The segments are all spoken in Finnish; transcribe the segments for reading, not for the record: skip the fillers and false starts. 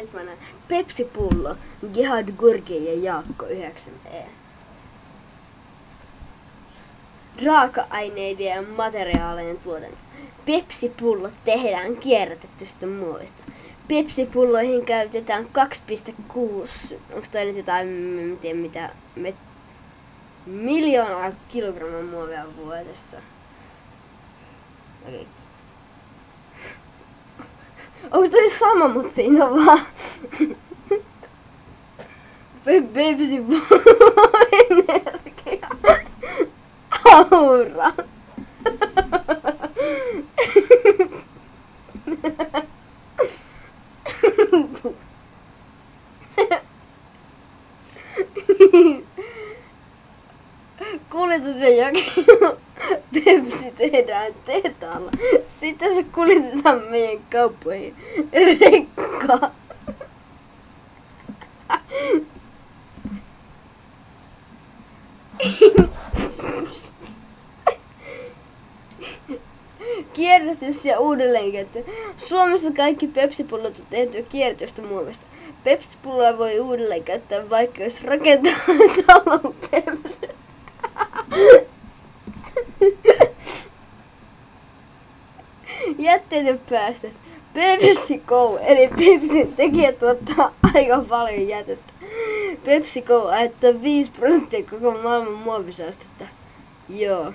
nyt mä näen. Pepsi-pullo, Gehad Gurgi ja Jaakko 9E. Raaka-aineiden ja materiaalien tuotanto. Pepsi-pullot tehdään kierrätetystä muovista. Pepsi-pulloihin käytetään 2,6, onko toi nyt jotain, en tiedä mitä, miljoonaa kilogrammaa muovia vuodessa. Okei. Onko toi sama, mut siinä on vaan Pepsi-pullo energia. Aura. Kuljetus ja jakelu. Pepsi tehdään tehtaalla. Sitten se kuljetetaan meidän kauppoihin. Rekka. Kierrätys ja uudelleenkäyttö. Suomessa kaikki Pepsi-pullot on tehty kierrätystä muovista. Pepsi-pulloa voi uudelleen käyttää, vaikka jos rakentaa talon Pepsi. Jätteiden päästöt. PepsiCo, eli Pepsin tekijä tuottaa aika paljon jätettä. PepsiCo aiheuttaa 5% koko maailman muovisaastetta. Joo.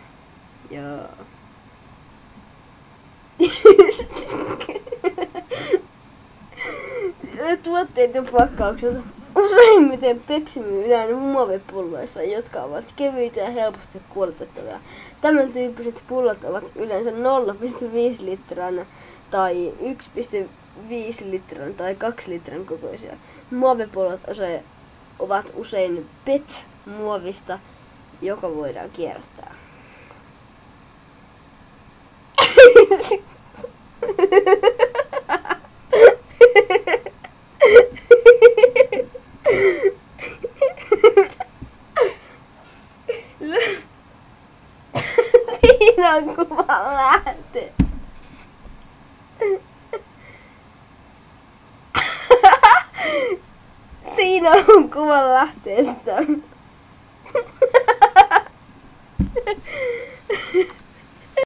Tuotteet ja pakkaukset. Useimmiten Pepsi myydään muovipulloissa, jotka ovat kevyitä ja helposti kuljetettavia. Tämän tyyppiset pullot ovat yleensä 0,5 litran tai 1,5 litran tai 2 litran kokoisia. Muovipullot ovat usein PET-muovista, joka voidaan kierrättää. Siinä on kuva lähtee. Siinä on kuva lähteestä.